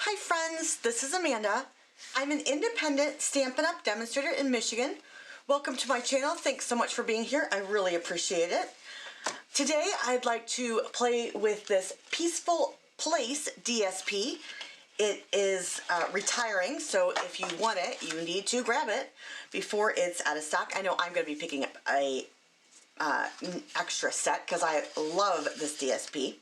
Hi friends, this is Amanda. I'm an independent Stampin' Up! Demonstrator in Michigan. Welcome to my channel. Thanks so much for being here. I really appreciate it. Today I'd like to play with this Peaceful Place DSP. It is retiring, so if you want it, you need to grab it before it's out of stock. I know I'm going to be picking up an extra set because I love this DSP.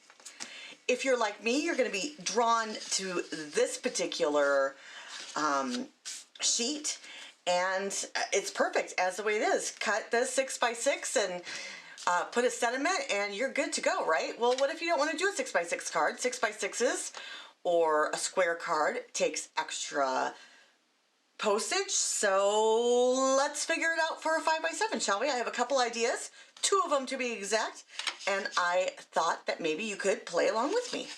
If you're like me, you're going to be drawn to this particular sheet, and it's perfect as the way it is. Cut this 6x6 and put a sentiment and you're good to go, right? Well, what if you don't want to do a 6x6 card? 6x6s or a square card takes extra postage, so let's figure it out for a 5x7, shall we? I have a couple ideas, 2 of them to be exact, and I thought that maybe you could play along with me.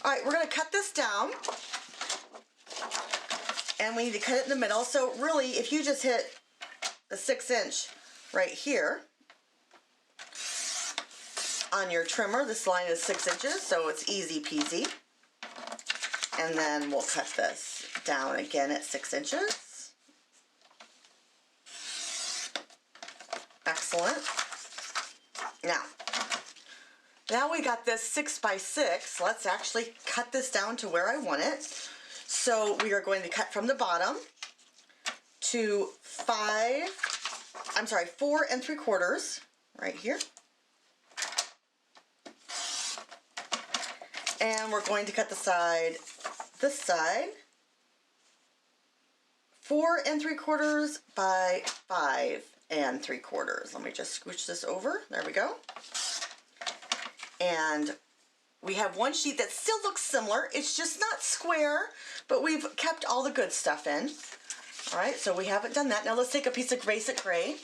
All right, we're going to cut this down, and we need to cut it in the middle. So really, if you just hit the 6-inch right here on your trimmer, this line is 6 inches, so it's easy peasy. And then we'll cut this down again at 6 inches. Excellent. Now we got this 6x6. Let's actually cut this down to where I want it. So we are going to cut from the bottom to 4 3/4 right here. And we're going to cut the side, this side, 4 3/4 by 5 3/4. Let me just scooch this over. There we go. And we have one sheet that still looks similar. It's just not square, but we've kept all the good stuff in. All right, so we haven't done that. Now let's take a piece of basic gray,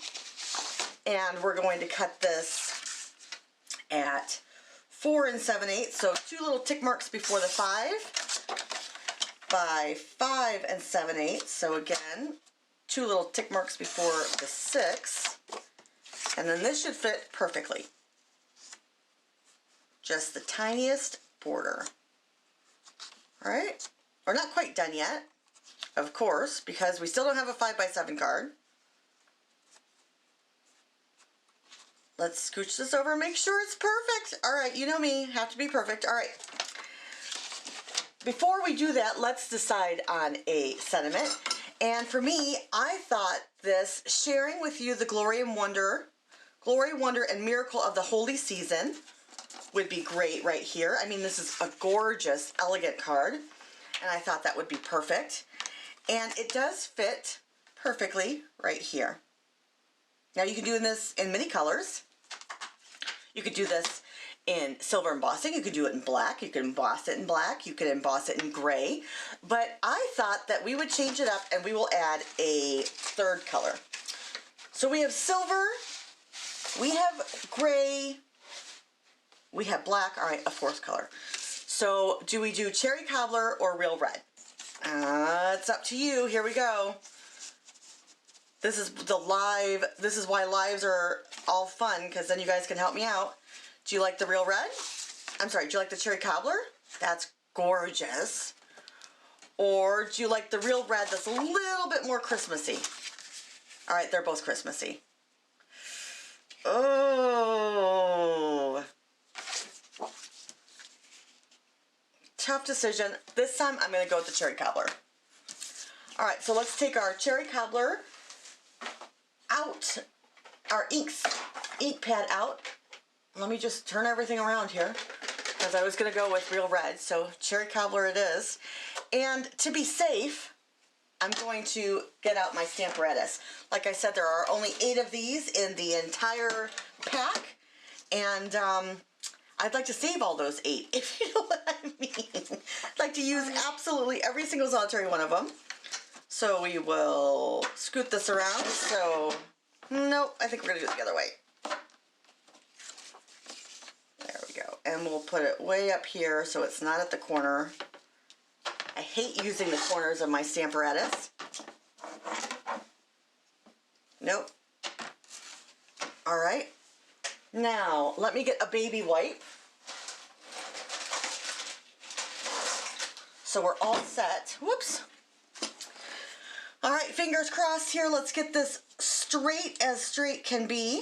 and we're going to cut this at 4 7/8, so 2 little tick marks before the 5 by 5 7/8. So again, 2 little tick marks before the 6, and then this should fit perfectly. Just the tiniest border. All right, we're not quite done yet, of course, because we still don't have a 5x7 card. Let's scooch this over and make sure it's perfect. All right, you know me, have to be perfect. All right. Before we do that, let's decide on a sentiment. And for me, I thought this sharing with you the glory, wonder, and miracle of the holy season would be great right here. I mean, this is a gorgeous, elegant card, and I thought that would be perfect. And it does fit perfectly right here. Now you can do this in many colors. You could do this in silver embossing, you could do it in black, you could emboss it in black, you could emboss it in gray, but I thought that we would change it up and we will add a third color. So we have silver, we have gray, we have black, all right, a 4th color. So do we do cherry cobbler or real red? It's up to you, here we go. This is why lives are all fun, because then you guys can help me out. Do you like the real red? I'm sorry, do you like the cherry cobbler? That's gorgeous. Or do you like the real red that's a little bit more Christmassy? All right, they're both Christmassy. Oh. Tough decision. This time I'm going to go with the cherry cobbler. All right, so let's take our cherry cobbler out, our ink pad out. Let me just turn everything around here because I was going to go with real red, so cherry cobbler it is. And to be safe, I'm going to get out my Stamparatus. Like I said, there are only 8 of these in the entire pack, and I'd like to save all those 8, if you know what I mean. I'd like to use absolutely every single solitary one of them. So we will scoot this around. So, nope, I think we're going to do it the other way. There we go. And we'll put it way up here so it's not at the corner. I hate using the corners of my Stamparatus. Nope. All right. Now, let me get a baby wipe So we're all set. Whoops. All right, fingers crossed here. Let's get this straight as straight can be.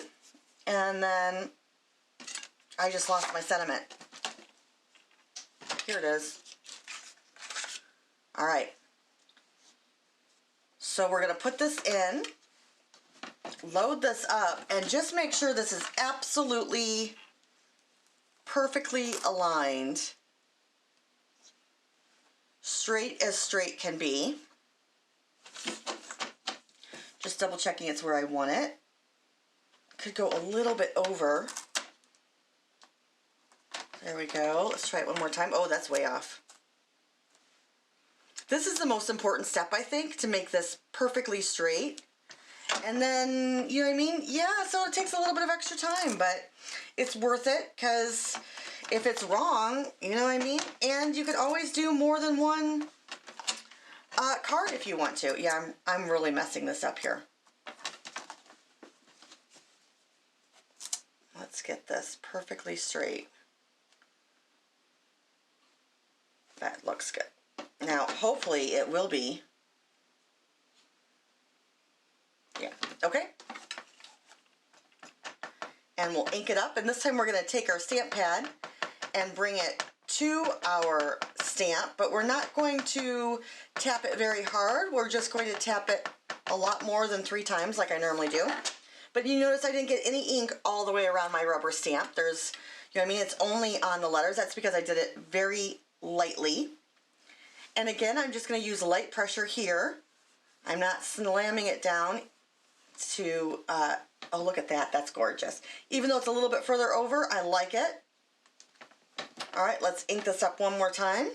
And then I just lost my sentiment. Here it is. All right. So we're going to put this in, load this up, and just make sure this is absolutely perfectly aligned. Straight as straight can be. Just double checking it's where I want it. Could go a little bit over. There we go. Let's try it one more time. Oh, that's way off. This is the most important step, I think, to make this perfectly straight. And then, you know what I mean? Yeah, so it takes a little bit of extra time, but it's worth it, because if it's wrong, you know what I mean? And you could always do more than one card if you want to. Yeah, I'm really messing this up here. Let's get this perfectly straight. That looks good. Now, hopefully it will be. Yeah, okay. And we'll ink it up, and this time we're going to take our stamp pad and bring it to our stamp, but we're not going to tap it very hard. We're just going to tap it a lot more than 3 times like I normally do. But you notice I didn't get any ink all the way around my rubber stamp. There's, you know what I mean, it's only on the letters. That's because I did it very lightly. And again, I'm just going to use light pressure here. I'm not slamming it down to, oh, look at that. That's gorgeous. Even though it's a little bit further over, I like it. All right, let's ink this up one more time.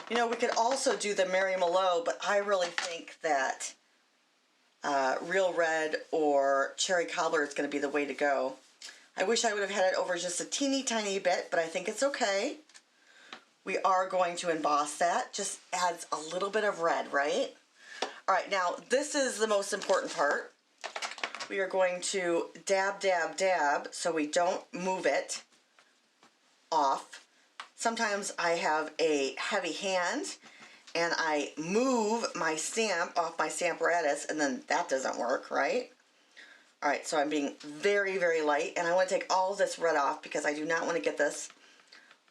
You know, we could also do the Mary Mallow, but I really think that Real Red or Cherry Cobbler is going to be the way to go. I wish I would have had it over just a teeny tiny bit, but I think it's okay. We are going to emboss that. Just adds a little bit of red, right? All right, now this is the most important part. We are going to dab, dab, dab so we don't move it off. Sometimes I have a heavy hand and I move my stamp off my Stamparatus, and then that doesn't work, right? All right, so I'm being very, very light, and I want to take all this red off because I do not want to get this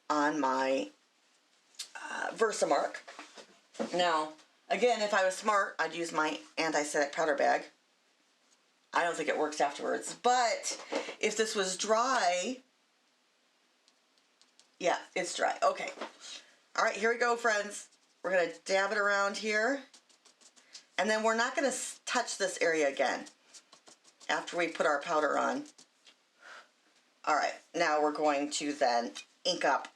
on my Versamark. Now, again, if I was smart, I'd use my anti-static powder bag. I don't think it works afterwards, but if this was dry, yeah, it's dry. Okay. All right, here we go, friends. We're going to dab it around here, and then we're not going to touch this area again after we put our powder on. All right, now we're going to then ink up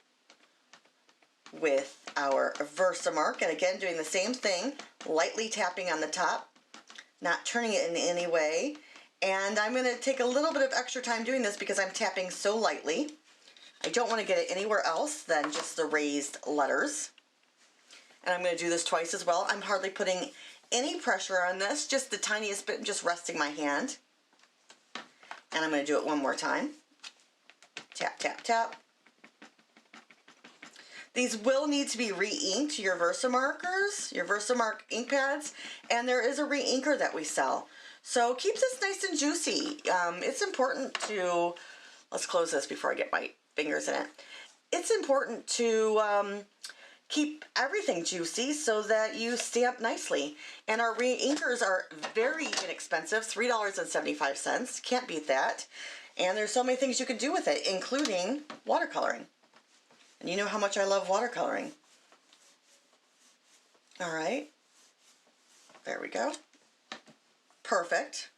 with our Versamark, and again doing the same thing, lightly tapping on the top, not turning it in any way. And I'm going to take a little bit of extra time doing this because I'm tapping so lightly. I don't want to get it anywhere else than just the raised letters. And I'm going to do this twice as well. I'm hardly putting any pressure on this, just the tiniest bit, just resting my hand. And I'm going to do it one more time. Tap, tap, tap. These will need to be re-inked, your Versamarkers, your Versamark ink pads, and there is a re-inker that we sell. So keeps this nice and juicy. It's important to, let's close this before I get my fingers in it. It's important to keep everything juicy so that you stamp nicely. And our re-inkers are very inexpensive, $3.75. Can't beat that. And there's so many things you can do with it, including watercoloring. And you know how much I love watercoloring. All right. There we go. Perfect.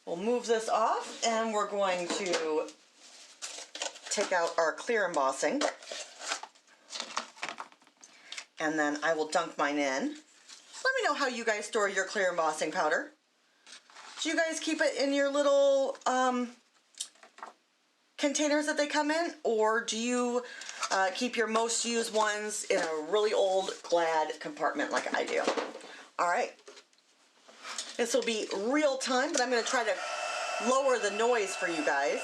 We'll move this off, and we're going to take out our clear embossing. And then I will dunk mine in. Let me know how you guys store your clear embossing powder. Do you guys keep it in your little containers that they come in, or do you keep your most used ones in a really old Glad compartment like I do? All right. This will be real time, but I'm going to try to lower the noise for you guys.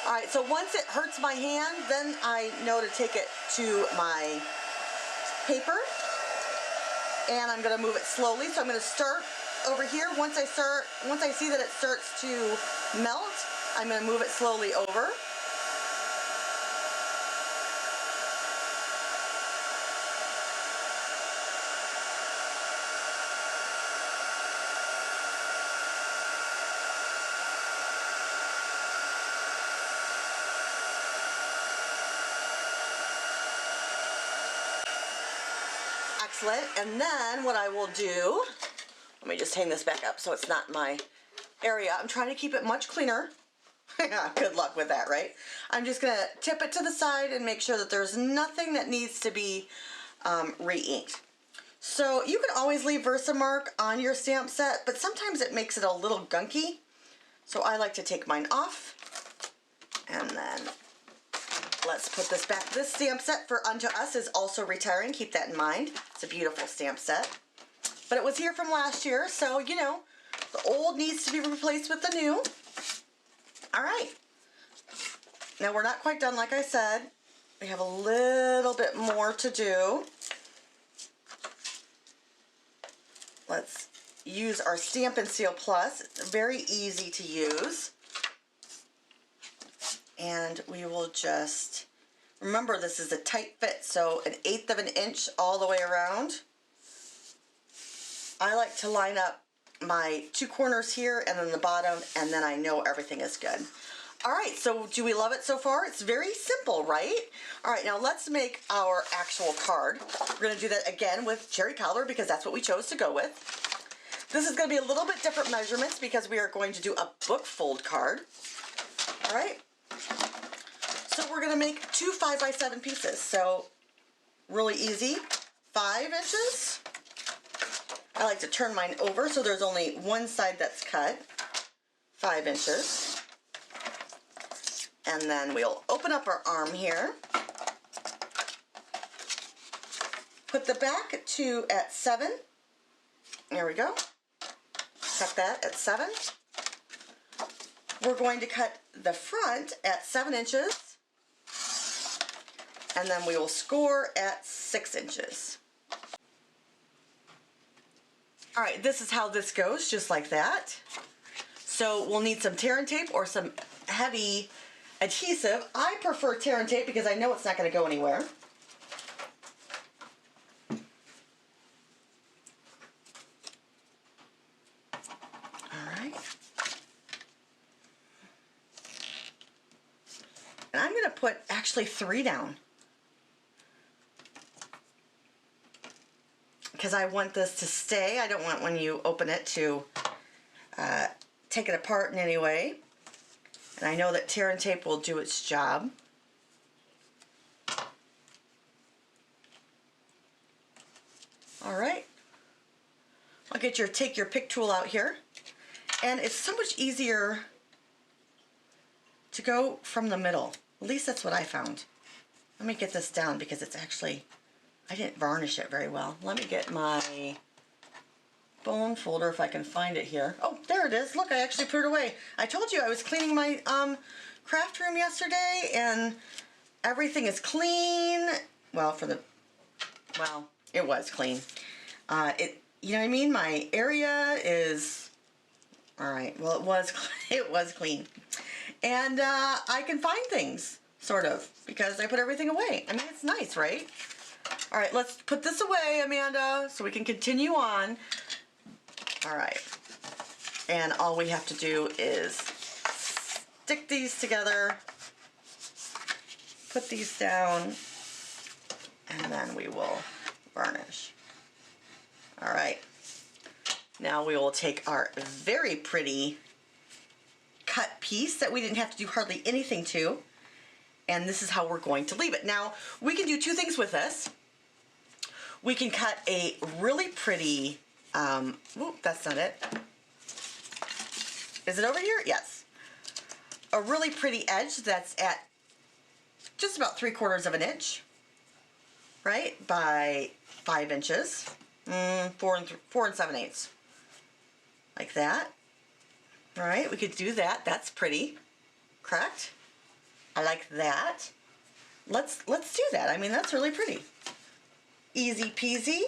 All right, so once it hurts my hand, then I know to take it to my paper, and I'm going to move it slowly. So I'm going to start over here. Once I see that it starts to melt, I'm going to move it slowly over. Excellent. And then what I will do, let me just hang this back up so it's not in my area. I'm trying to keep it much cleaner. Good luck with that, right? I'm just going to tip it to the side and make sure that there's nothing that needs to be re-inked. So you can always leave Versamark on your stamp set, but sometimes it makes it a little gunky. So I like to take mine off. And then let's put this back. This stamp set for Unto Us is also retiring. Keep that in mind. It's a beautiful stamp set. But it was here from last year, so, you know, the old needs to be replaced with the new. All right. Now, we're not quite done, like I said. We have a little bit more to do. Let's use our Stampin' Seal Plus. It's very easy to use. And we will just, remember this is a tight fit, so 1/8 of an inch all the way around. I like to line up my 2 corners here and then the bottom, and then I know everything is good. All right, so do we love it so far? It's very simple, right? All right, now let's make our actual card. We're gonna do that again with cherry color because that's what we chose to go with. This is gonna be a little bit different measurements because we are going to do a book fold card. All right. So we're gonna make 2 5x7 pieces. So really easy, 5 inches. I like to turn mine over so there's only one side that's cut, 5 inches. And then we'll open up our arm here. Put the back to at 7. There we go. Cut that at 7. We're going to cut the front at 7 inches. And then we will score at 6 inches. All right, this is how this goes, just like that. So we'll need some tear and tape or some heavy adhesive. I prefer tear and tape because I know it's not going to go anywhere. All right. And I'm going to put actually 3 down, because I want this to stay. I don't want when you open it to take it apart in any way. And I know that tear and tape will do its job. All right. I'll take your pick tool out here. And it's so much easier to go from the middle. At least that's what I found. Let me get this down because it's actually, I didn't varnish it very well. Let me get my bone folder if I can find it here. Oh, there it is. Look, I actually put it away. I told you I was cleaning my craft room yesterday and everything is clean. Well, it was clean. You know what I mean? My area is, all right, well, it was clean. And I can find things, sort of, because I put everything away. I mean, it's nice, right? All right, let's put this away, Amanda, so we can continue on. All right, and all we have to do is stick these together, put these down, and then we will varnish. All right, now we will take our very pretty cut piece that we didn't have to do hardly anything to, and this is how we're going to leave it. Now, we can do 2 things with this. We can cut a really pretty, that's not it. Is it over here? Yes. A really pretty edge that's at just about 3/4 of an inch, right? By 5 inches, 4 7/8, like that. All right, we could do that. That's pretty, correct? I like that. Let's do that. I mean, that's really pretty. Easy peasy.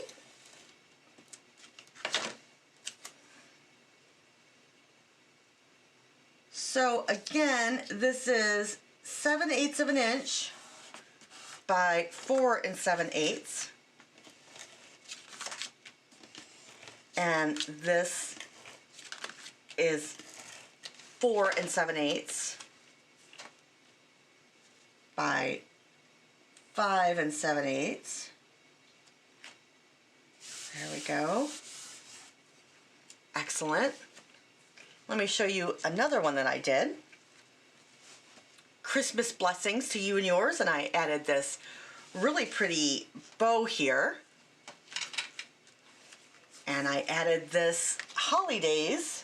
So again, this is 7/8 of an inch by 4 7/8. And this is 4 7/8 by 5 7/8. There we go. Excellent. Let me show you another one that I did. Christmas blessings to you and yours, and I added this really pretty bow here. And I added this holidays,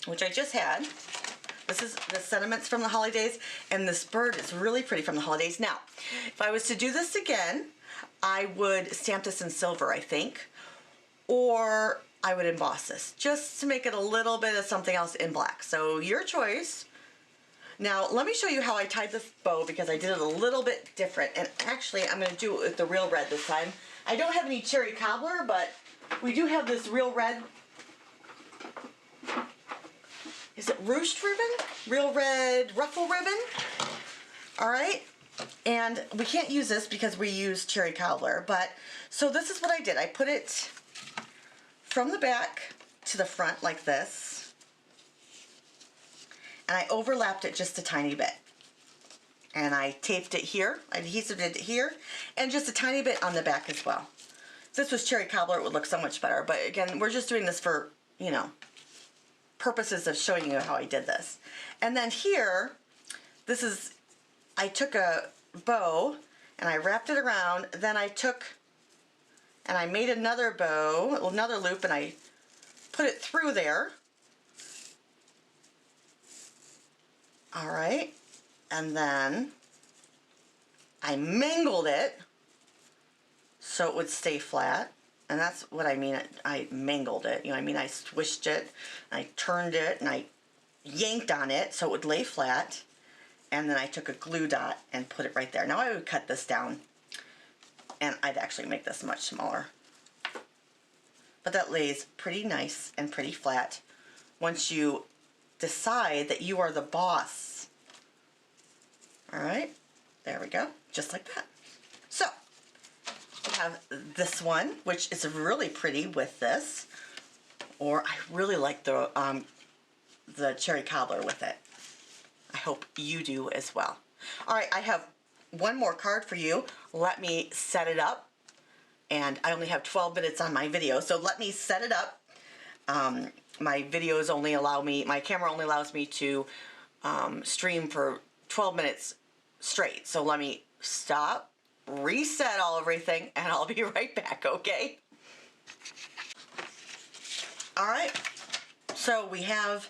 which I just had. This is the sentiments from the holidays, and this bird is really pretty from the holidays. Now, if I was to do this again, I would stamp this in silver, I think, or I would emboss this, just to make it a little bit of something else in black. So your choice. Now, let me show you how I tied this bow, because I did it a little bit different, and actually, I'm going to do it with the real red this time. I don't have any cherry cobbler, but we do have this real red. Is it ruched ribbon? Real red ruffle ribbon. All right. And we can't use this because we use cherry cobbler. But so this is what I did. I put it from the back to the front like this. And I overlapped it just a tiny bit. And I taped it here. I adhesived it here. And just a tiny bit on the back as well. If this was cherry cobbler, it would look so much better. But again, we're just doing this for, you know, purposes of showing you how I did this. And then here, this is, I took a bow and I wrapped it around. Then I took and I made another bow, another loop, and I put it through there. All right. And then I mangled it so it would stay flat. And that's what I mean, I mangled it. You know what I mean? I swished it, and I turned it, and I yanked on it so it would lay flat. And then I took a glue dot and put it right there. Now I would cut this down, and I'd actually make this much smaller. But that lays pretty nice and pretty flat once you decide that you are the boss. All right, there we go, just like that. So, we have this one, which is really pretty with this, or I really like the cherry cobbler with it. I hope you do as well. All right, I have one more card for you. Let me set it up, and I only have 12 minutes on my video, so let me set it up. My videos only allow me, my camera only allows me to stream for 12 minutes straight. So let me stop, reset everything, and I'll be right back, okay? All right, so we have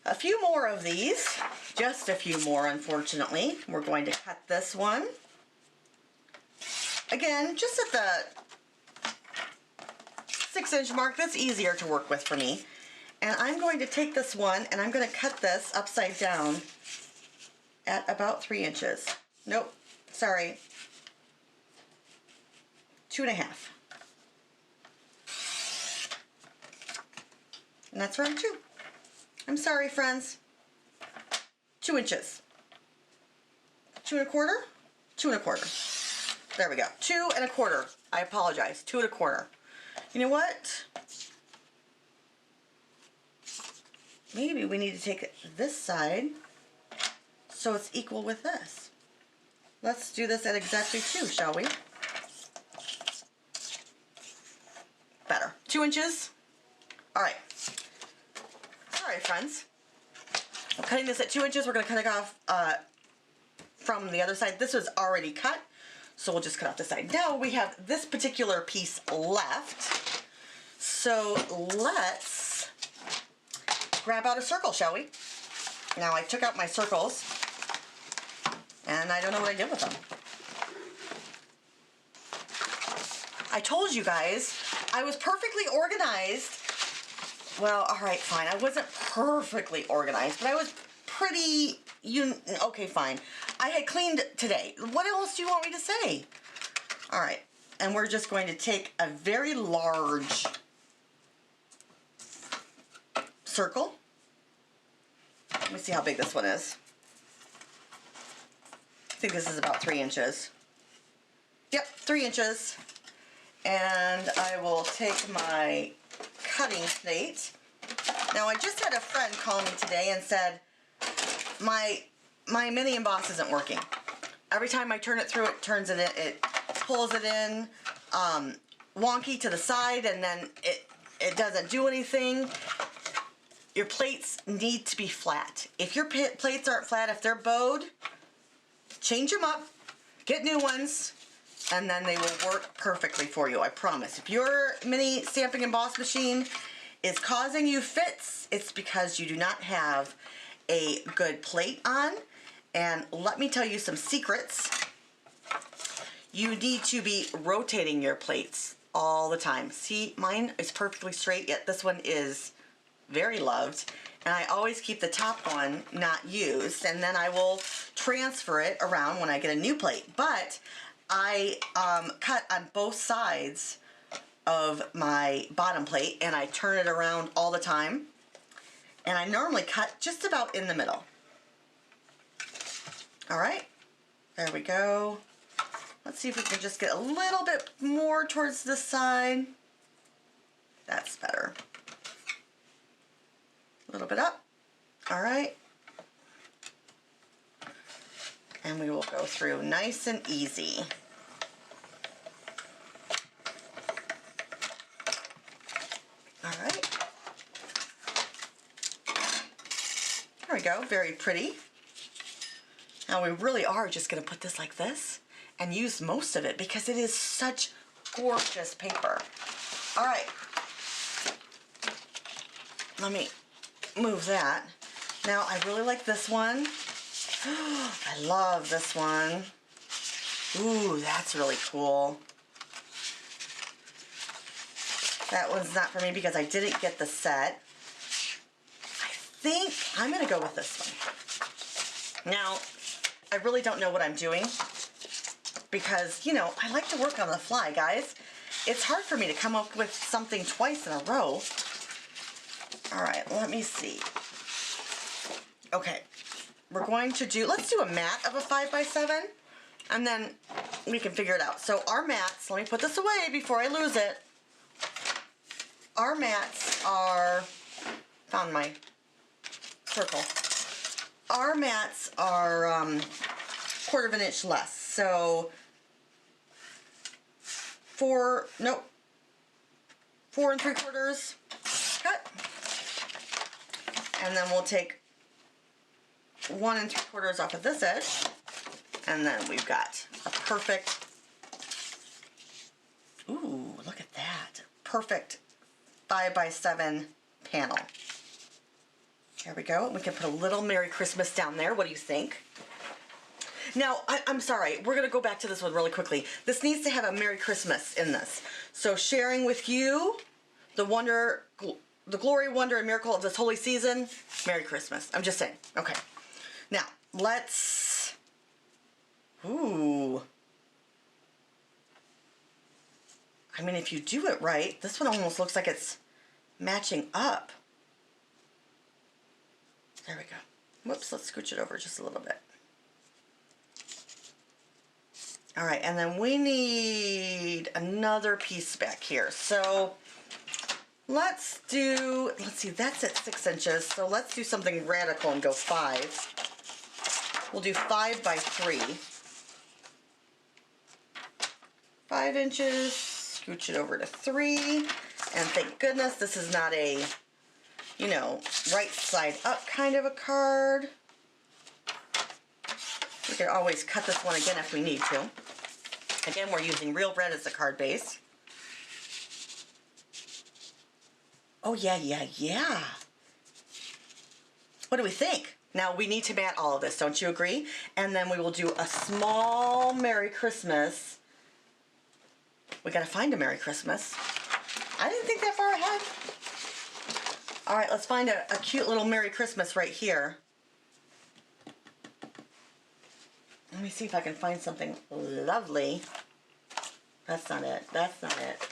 a few more of these, just a few more, unfortunately. We're going to cut this one. Again, just at the 6-inch mark. That's easier to work with for me. And I'm going to take this one and I'm going to cut this upside down at about 3 inches. Nope, sorry. 2.5. And that's round 2. I'm sorry, friends. 2 inches. 2 1/4? 2 1/4. There we go. 2 1/4. I apologize. 2 1/4. You know what? Maybe we need to take this side so it's equal with this. Let's do this at exactly 2, shall we? Better. 2 inches. All right. Sorry, friends. I'm cutting this at 2 inches. We're going to cut it off from the other side. This was already cut, so we'll just cut off the side. Now we have this particular piece left. So let's grab out a circle, shall we? Now I took out my circles, and I don't know what I did with them. I told you guys I was perfectly organized. Well, all right, fine. I wasn't perfectly organized, but I was pretty Okay, fine. I had cleaned today. What else do you want me to say? All right, and we're just going to take a very large circle. Let me see how big this one is. I think this is about 3 inches. Yep, 3 inches. And I will take my cutting plate. Now, I just had a friend call me today and said, my mini emboss isn't working. Every time I turn it through, it turns it in, it pulls it in wonky to the side, and then it doesn't do anything. Your plates need to be flat. If your plates aren't flat, if they're bowed, change them up, get new ones, and then they will work perfectly for you, I promise. If your mini stamping emboss machine is causing you fits, it's because you do not have a good plate on. And let me tell you some secrets. You need to be rotating your plates all the time. See, mine is perfectly straight, yet this one is very loved. And I always keep the top one not used, and then I will transfer it around when I get a new plate. But I cut on both sides of my bottom plate, and I turn it around all the time. And I normally cut just about in the middle. All right, there we go. Let's see if we can just get a little bit more towards this side. That's better. A little bit up. All right. And we will go through nice and easy. All right. There we go, very pretty. Now we really are just gonna put this like this and use most of it because it is such gorgeous paper. All right. Let me move that. Now I really like this one. I love this one. Ooh, that's really cool. That one's not for me because I didn't get the set. I think I'm gonna go with this one. Now, I really don't know what I'm doing because, you know, I like to work on the fly, guys. It's hard for me to come up with something twice in a row. All right, let me see. Okay, we're going to do, let's do a mat of a 5x7, and then we can figure it out. So our mats, let me put this away before I lose it. Our mats are, found my circle. Our mats are 1/4 of an inch less. So 4 3/4 cut. And then we'll take 1 3/4 off of this edge. And then we've got a perfect, ooh, look at that. Perfect 5x7 panel. There we go. We can put a little Merry Christmas down there. What do you think? Now, I'm sorry. We're going to go back to this one really quickly. This needs to have a Merry Christmas in this. So sharing with you the wonder, the glory, wonder, and miracle of this holy season. Merry Christmas. I'm just saying. Okay. Now, let's... Ooh. I mean, if you do it right, this one almost looks like it's matching up. There we go. Whoops, let's scooch it over just a little bit. All right, and then we need another piece back here. So let's see, that's at 6 inches. So let's do something radical and go 5. We'll do 5x3. 5 inches, scooch it over to 3. And thank goodness this is not a, you know, right side up kind of a card. We can always cut this one again if we need to. Again, we're using real red as the card base. Oh, yeah. What do we think? Now, we need to mat all of this, don't you agree? And then we will do a small Merry Christmas. We gotta find a Merry Christmas. I didn't think that far ahead. All right, let's find a cute little Merry Christmas right here. Let me see if I can find something lovely. That's not it. That's not it.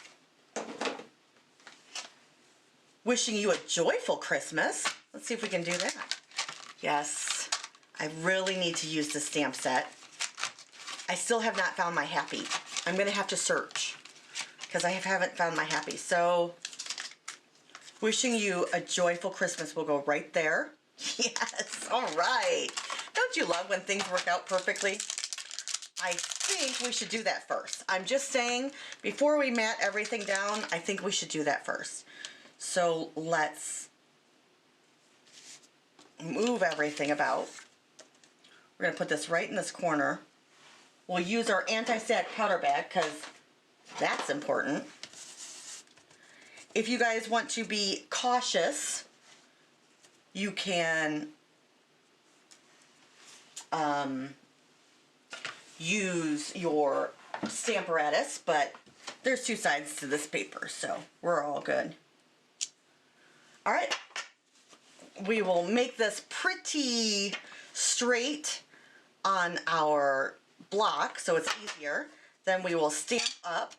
Wishing you a joyful Christmas. Let's see if we can do that. Yes, I really need to use the stamp set. I still have not found my happy. I'm going to have to search because I haven't found my happy. So, wishing you a joyful Christmas will go right there. Yes, all right. Don't you love when things work out perfectly? I think we should do that first. I'm just saying, before we mat everything down, I think we should do that first. So let's move everything about. We're going to put this right in this corner. We'll use our anti-static powder bag because that's important. If you guys want to be cautious, you can use your Stamparatus, but there's two sides to this paper, so we're all good. All right, we will make this pretty straight on our block so it's easier. Then we will stamp up.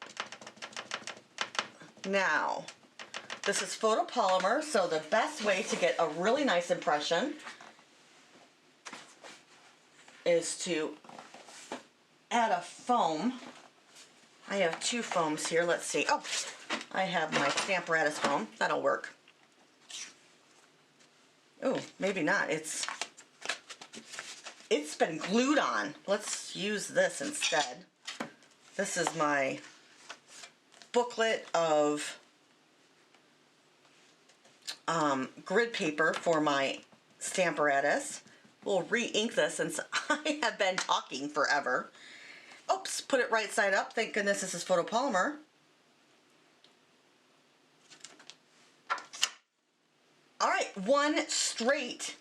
Now, this is photopolymer, so the best way to get a really nice impression is to add a foam. I have two foams here. Let's see. Oh, I have my Stamparatus foam. That'll work. Oh, maybe not. It's been glued on. Let's use this instead. This is my booklet of grid paper for my Stamparatus. We'll re-ink this since I have been talking forever. Oops, put it right side up. Thank goodness this is photopolymer. All right, one straight,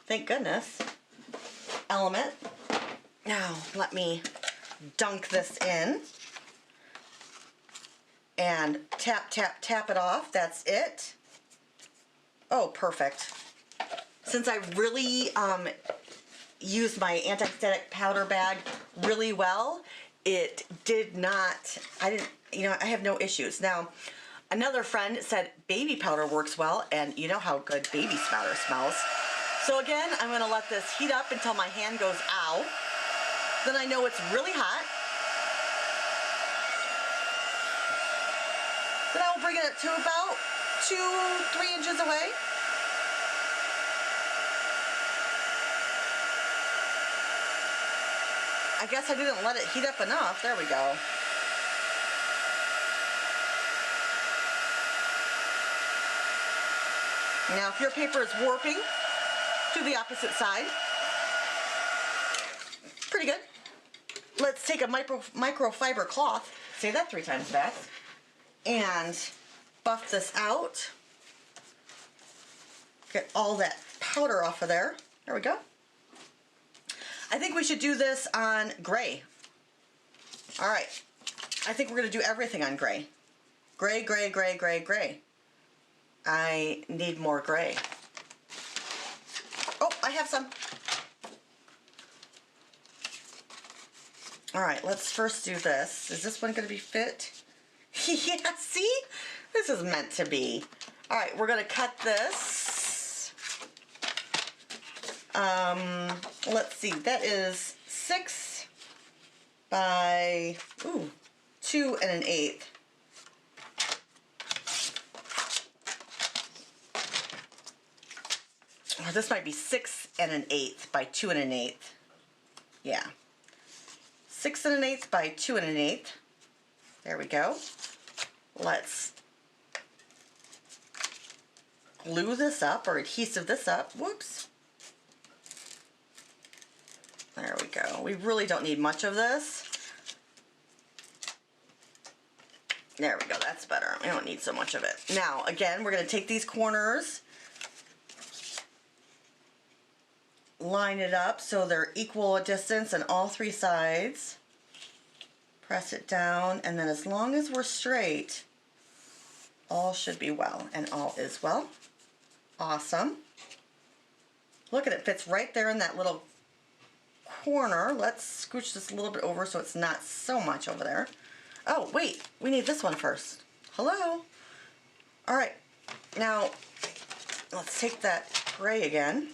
thank goodness, element. Now, let me dunk this in and tap, tap, tap it off. That's it. Oh, perfect. Since I really used my anti-static powder bag really well, it did not, I have no issues. Now, another friend said baby powder works well, and you know how good baby powder smells. So again, I'm going to let this heat up until my hand goes ow. Then I know it's really hot. Then I will bring it to about 2-3 inches away. I guess I didn't let it heat up enough. There we go. Now, if your paper is warping, to the opposite side. Pretty good. Let's take a microfiber cloth, say that 3 times fast, and buff this out. Get all that powder off of there. There we go. I think we should do this on gray. All right. I think we're going to do everything on gray. Gray, gray, gray, gray, gray. I need more gray. Oh, I have some. All right, let's first do this. Is this one going to be fit? Yeah, see? This is meant to be. All right, we're going to cut this. Let's see, that is 6 by 2 1/8. Oh, this might be 6 1/8 by 2 1/8. Yeah. 6 1/8 by 2 1/8. There we go. Let's glue this up or adhesive this up. Whoops. There we go. We really don't need much of this. There we go. That's better. We don't need so much of it. Now, again, we're going to take these corners, line it up so they're equal distance on all 3 sides. Press it down, and then as long as we're straight, all should be well, and all is well. Awesome. Look at it, fits right there in that little corner. Let's scooch this a little bit over so it's not so much over there. Oh, wait, we need this one first. Hello? All right, now let's take that gray again.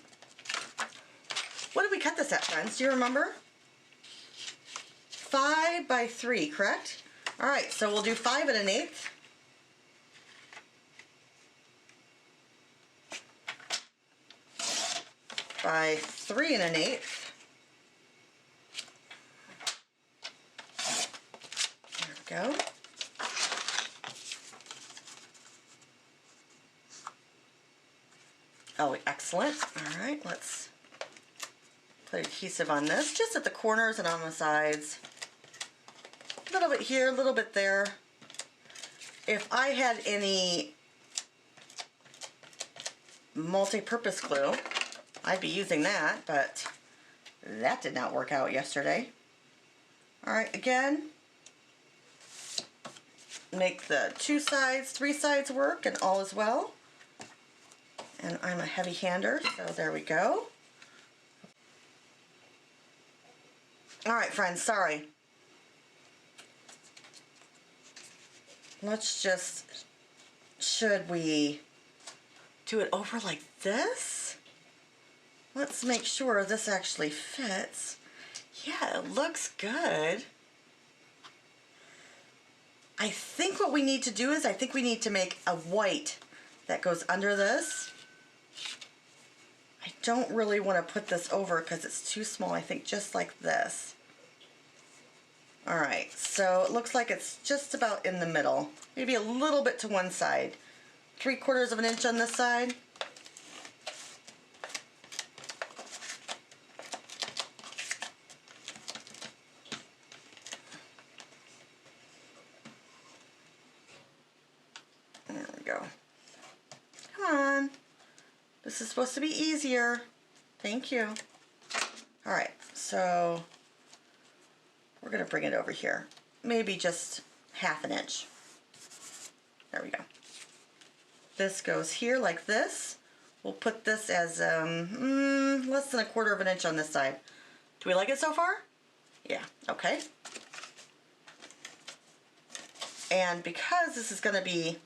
What did we cut this at, friends? Do you remember? 5 by 3, correct? All right, so we'll do 5 1/8. By 3 1/8. There we go. Oh, excellent. All right, let's put adhesive on this, just at the corners and on the sides. A little bit here, a little bit there. If I had any multi-purpose glue, I'd be using that, but that did not work out yesterday. All right, again, make the 2 sides, 3 sides work, and all is well. And I'm a heavy hander, so there we go. All right, friends, sorry. Let's just, should we do it over like this? Let's make sure this actually fits. Yeah, it looks good. I think what we need to do is, I think we need to make a white that goes under this. I don't really want to put this over because it's too small. I think just like this. All right, so it looks like it's just about in the middle. Maybe a little bit to one side. 3/4 of an inch on this side. There we go. Come on. This is supposed to be easier. Thank you. All right, so we're gonna bring it over here. Maybe just 1/2 inch. There we go. This goes here like this. We'll put this as less than 1/4 of an inch on this side. Do we like it so far? Yeah, okay. And because this is gonna be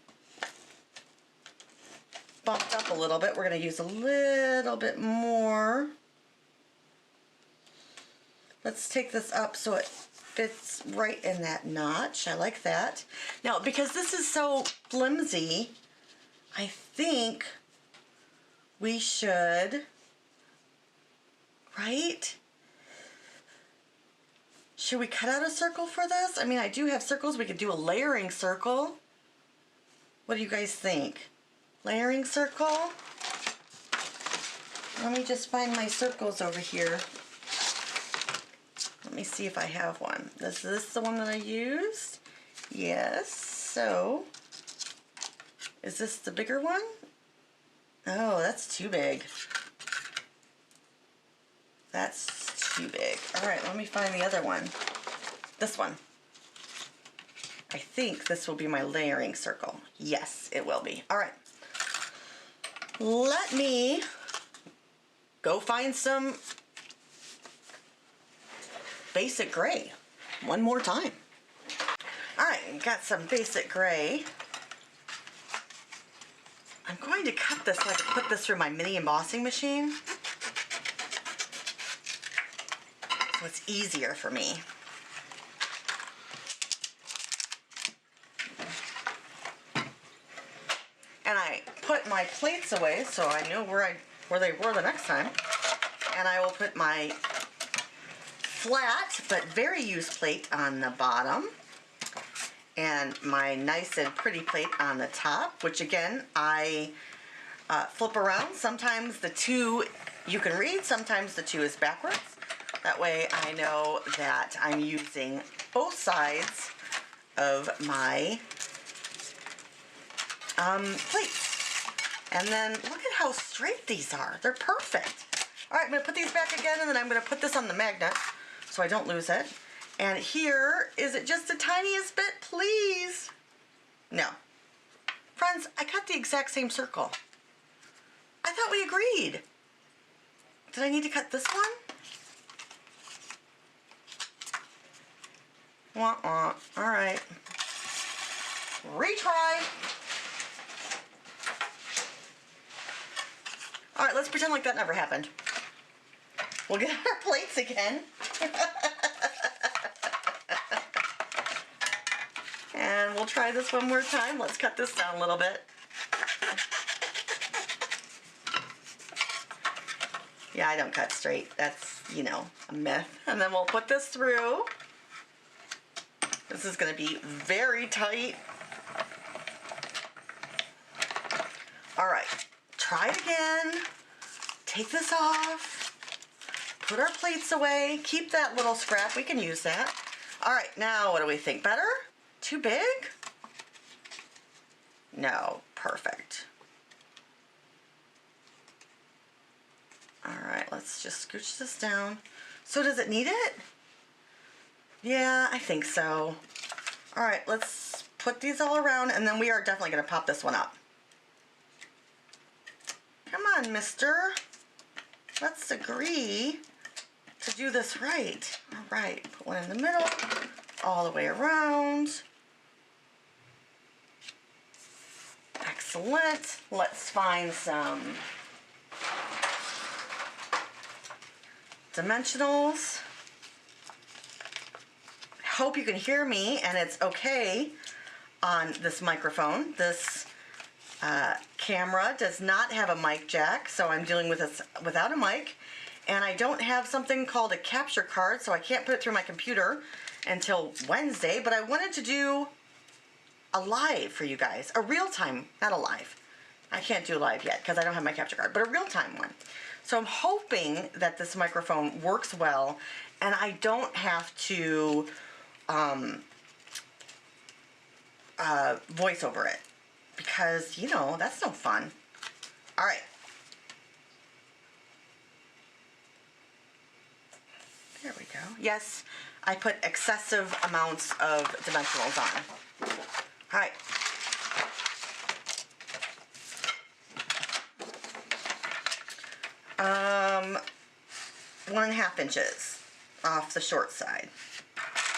bumped up a little bit, we're gonna use a little bit more. Let's take this up so it fits right in that notch. I like that. Now, because this is so flimsy, I think we should, right? Should we cut out a circle for this? I mean, I do have circles. We could do a layering circle. What do you guys think? Layering circle? Let me just find my circles over here. Let me see if I have one. Is this the one that I used? Yes. So, is this the bigger one? Oh, that's too big. That's too big. All right, let me find the other one. This one. I think this will be my layering circle. Yes, it will be. All right. Let me go find some basic gray one more time. All right, got some basic gray. I'm going to cut this so I can put this through my mini embossing machine, so it's easier for me. And I put my plates away so I know where they were the next time. And I will put my flat but very used plate on the bottom, and my nice and pretty plate on the top, which again I flip around. Sometimes the 2 you can read, sometimes the 2 is backwards. That way I know that I'm using both sides of my plates. And then look at how straight these are. They're perfect. All right, I'm gonna put these back again, and then I'm gonna put this on the magnet so I don't lose it. And here, is it just the tiniest bit, please? No. Friends, I cut the exact same circle. I thought we agreed. Did I need to cut this one? Wah, wah. All right. Retry. All right, let's pretend like that never happened. We'll get our plates again. And we'll try this one more time. Let's cut this down a little bit. Yeah, I don't cut straight. That's, you know, a myth. And then we'll put this through. This is going to be very tight. All right, try it again. Take this off. Put our plates away. Keep that little scrap. We can use that. All right, now what do we think? Better? Too big? No, perfect. All right, let's just scooch this down. So does it need it? Yeah, I think so. All right, let's put these all around, and then we are definitely going to pop this one up. Come on, mister. Let's agree to do this right. All right, put one in the middle, all the way around. Excellent. Let's find some dimensionals. Hope you can hear me and it's okay on this microphone. This camera does not have a mic jack, so I'm dealing with this without a mic. And I don't have something called a capture card, so I can't put it through my computer until Wednesday, but I wanted to do a live for you guys. A real-time, not a live. I can't do live yet because I don't have my capture card, but a real-time one. So I'm hoping that this microphone works well and I don't have to voice over it because, you know, that's no fun. All right. There we go. Yes, I put excessive amounts of dimensionals on. All right. Um, 1.5 inches off the short side.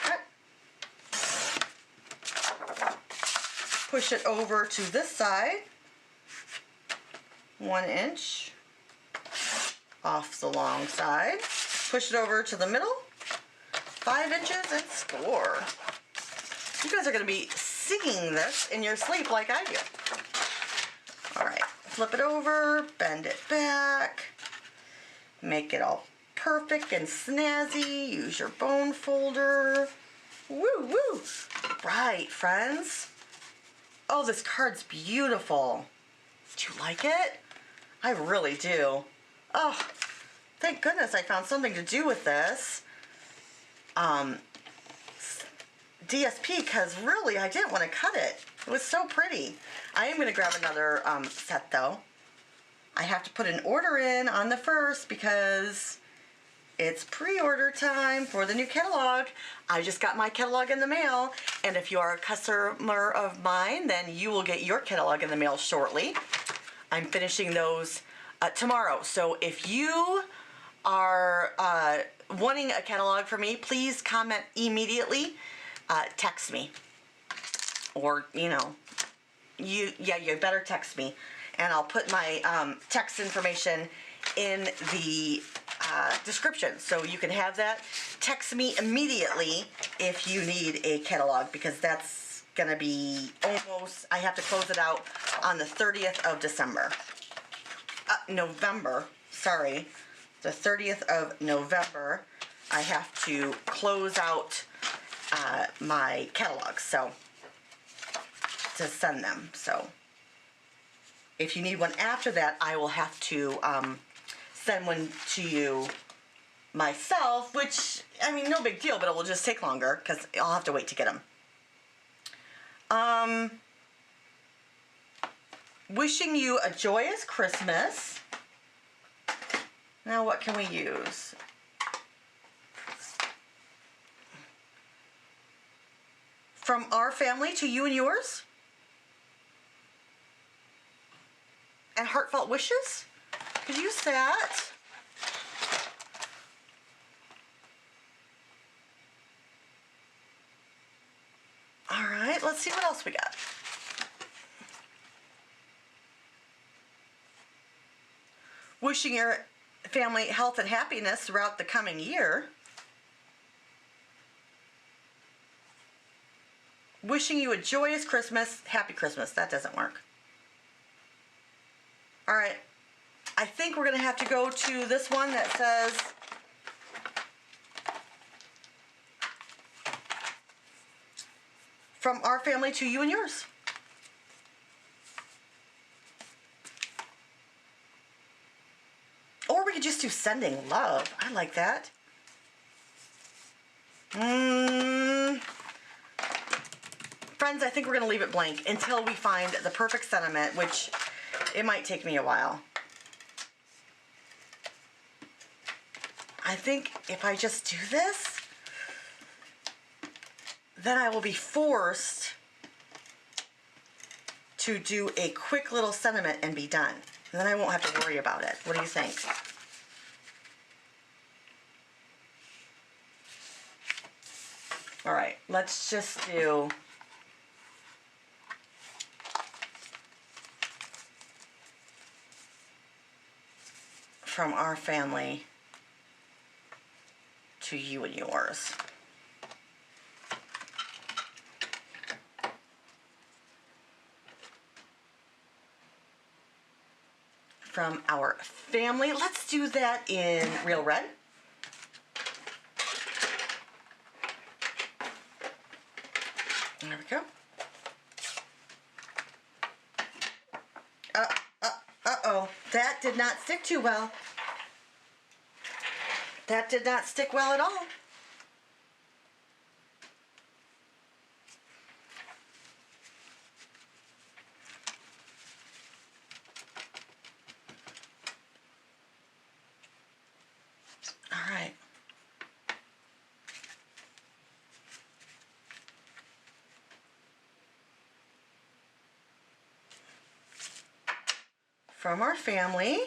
Okay. Push it over to this side. 1 inch off the long side. Push it over to the middle. 5 inches and score. You guys are going to be singing this in your sleep like I do. All right, flip it over, bend it back, make it all perfect and snazzy. Use your bone folder. Woo, woo. Right, friends. Oh, this card's beautiful. Do you like it? I really do. Oh, thank goodness I found something to do with this. DSP, because really I didn't want to cut it. It was so pretty. I am going to grab another set though. I have to put an order in on the 1st because it's pre-order time for the new catalog. I just got my catalog in the mail, and if you are a customer of mine, then you will get your catalog in the mail shortly. I'm finishing those tomorrow. So if you are wanting a catalog from me, please comment immediately. Text me, or you know, you better text me, and I'll put my text information in the description, so you can have that. Text me immediately if you need a catalog, because that's gonna be almost, I have to close it out on the 30th of December. November, sorry, the 30th of November, I have to close out my catalog, so to send them. So if you need one after that, I will have to send one to you myself, which, I mean, no big deal, but it will just take longer because I'll have to wait to get them. Wishing you a joyous Christmas. Now what can we use? From our family to you and yours? And heartfelt wishes? Could use that. let's see what else we got. Wishing your family health and happiness throughout the coming year. Wishing you a joyous Christmas. Happy Christmas. That doesn't work. All right. I think we're going to have to go to this one that says, from our family to you and yours. Or we could just do sending love. I like that. Friends, I think we're going to leave it blank until we find the perfect sentiment, which it might take me a while. I think if I just do this, then I will be forced to do a quick little sentiment and be done. And then I won't have to worry about it. What do you think? All right, let's just do from our family to you and yours. From our family, let's do that in real red. There we go. Uh-oh, that did not stick too well. That did not stick well at all. All right. From our family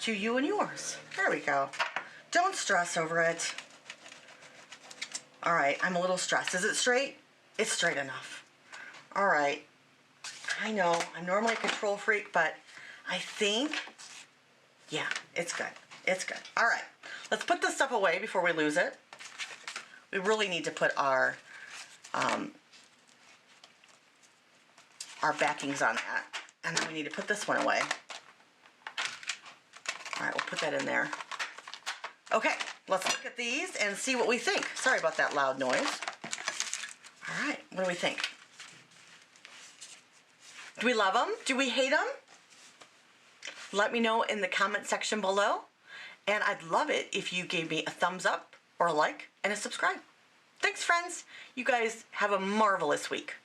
to you and yours. There we go. Don't stress over it. All right, I'm a little stressed. Is it straight? It's straight enough. All right. I know, I'm normally a control freak, but I think, yeah, it's good. It's good. All right, let's put this stuff away before we lose it. We really need to put our backings on that. And then we need to put this one away. All right, we'll put that in there. Okay, let's look at these and see what we think. Sorry about that loud noise. All right, what do we think? Do we love them? Do we hate them? Let me know in the comment section below. And I'd love it if you gave me a thumbs up or a like and a subscribe. Thanks, friends. You guys have a marvelous week.